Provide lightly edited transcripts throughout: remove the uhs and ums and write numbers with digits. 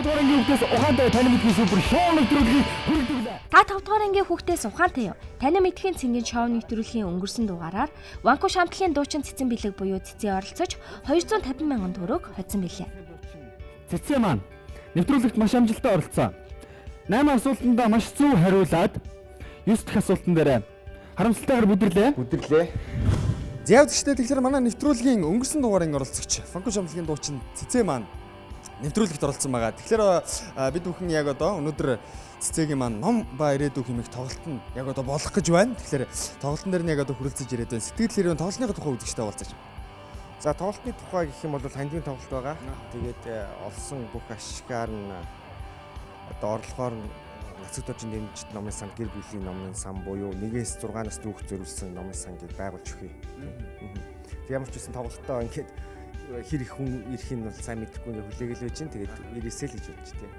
дугаар ангийн хүүхдээс ухаантай тань мэдхийн супер шоу нэвтрүүлгийг хүргэдэг. Та 5 дугаар ангийн хүүхдээс ухаантай юу? Тань мэдхийн цэнгийн шоу нэвтрүүлгийн өнгөрсөн дугаараар Ванку шамтлагын дуучин цэцэн бэлэг буюу цэцэн оролцож 250 мянган төгрөг хоцсон билээ. Цэцэн маань нэвтрүүлэгт маш амжилттай оролцсон. 8 асуултанд маш зөв хариулаад 9 дахь асуултан дээр харамсалтайгаар бүдэрлээ. За тэгштэй тэгэхээр манай нэвтрүүлгийн өнгөрсөн дугаарын оролцогч Ванку шамтлагын дуучин цэцэн маань нэвтрүүлэгт оролцсон байгаа. Тэгэхээр бид бүхэн яг одоо өнөөдөр цэцэгийн маань ном ба ирээдүйн хэмээх тоглолт нь яг одоо болох гэж байна. Тэгэхээр тоглолтын дээр нь яг одоо хүрэлцэж ирээд байна. Сэтгэл хэрэг тоглолтын тухай үзэгчтэй болцооч. За тоглолтын тухай гэх юм бол хандгийн тоглолт байгаа. Тэгээд олсон бүх ашигаар нь одоо орлогоор нацаг дожин дэмжид номын сан гэр бүлийн номын сан буюу 1-6 насны хүүхд зориулсан номын сангийг байгуулж өгье. Тэг ямар ч үсэн тоглолтоо ингээд хэр их хүн ирэх нь бол сайн мэдэхгүй ингээ хүлээгээл байж чинь тэгээд ирээсэй л гэж бодож тийм.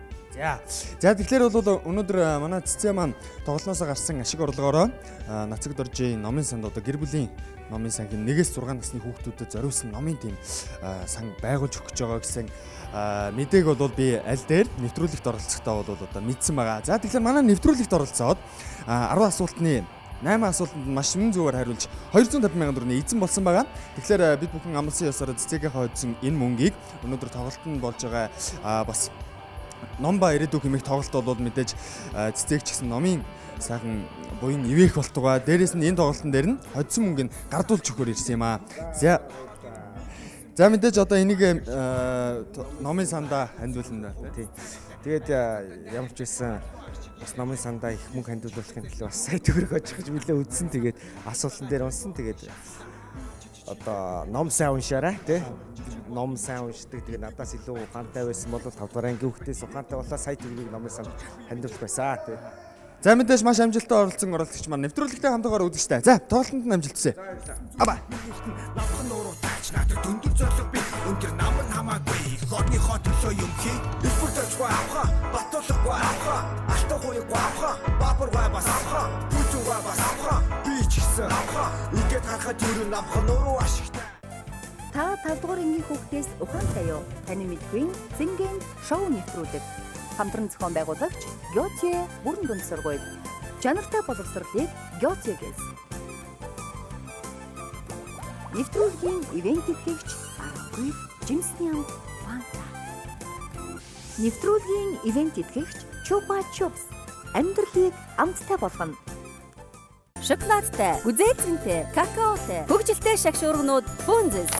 За тэгэхээр бол өнөөдөр манай цэцэн маань тоглолноосоо гарсан ашиг орлогоороо нацаг доржийн номын санд одоо гэр бүлийн номын сангийн 1-6 насны хүүхдүүдэд зориулсан номын тийм сан байгуулж өгч байгаа гэсэн мэдээг бол би аль дээр нэвтрүүлэгт оролцохдоо бол одоо мэдсэн байгаа. За тэгэхээр манай нэвтрүүлэгт оролцоод 10 асуултны 8 асуултанд маш шимэн зөвөр хариулж 250 мянган төгрөгийн эзэн болсон байгаа. Тэгэхээр бид бүхэн амлсан ёсоор цэцэгийн хойдсон энэ мөнгийг өнөөдөр тоглолт нь болж байгаа бас ном ба ирээдүйн хэмээх тоглолт бол мэдээж цэцэг ч гэсэн номын сайхан буян ивэх болтугай. Дээрээс нь энэ тоглолтын дээр нь хоцсон мөнгөнд гардуулж өгөхөр ирсэн юм аа. За мэдээж одоо энийг номын сандаа хандуулна тий. Тэгээд ямар ч байсан бас номын сандаа их мөнгө хандуулахын төлөө бас сая төгрөг очих гэж билээ үдсэн. Тэгээд асуултан дээр унсан. Тэгээд одоо ном сайн уншаарай тий. Ном сайн уншдаг. Тэгээд надаас илүү ухаантай байсан бол 5 дугаар ангийн хүүхдээс ухаантай болоо сая төгрөгийг номын санд хандуулах байсан тий. За мэдээж маш амжилттай оролцсон оролцогч маань нэвтрүүлэгтэй хамтаагаар үзэгчтэй. За тоглолтод нь амжилт хүсье. Аба. Намхан нуруу таач надад дүндэр зориг би өндөр нам хамаагүй. Хотны хот төлөө юм хий. Испорточгүй авха, батуулахгүй авха, алтгууйгүй авха, бабаргүй бас авха, бүжүүгүй бас авха, би ч гэсэн авха. Ингээд харахад юу намхан нуруу ашигтай. Та 5 дугаар ангийн хүүхдээс ухаантай юу? Таны мэдхийн цэнгийн шоу нэвтрүүлэг. Хамтран зохион байгуулагч Гётье бүрэн дунд сургууль. Чанартай боловсролыг Гётьегээс. Нэвтрүүлгийн ивент итгэгч Аргуй Жимсний ам Фанта. Нэвтрүүлгийн ивент итгэгч Чупа Чупс. Амьдралыг амттай болгоно. Шоколадтай, гүзээцэнтэй, какаотой, хөгжилтэй шагшуургнууд Фунзес.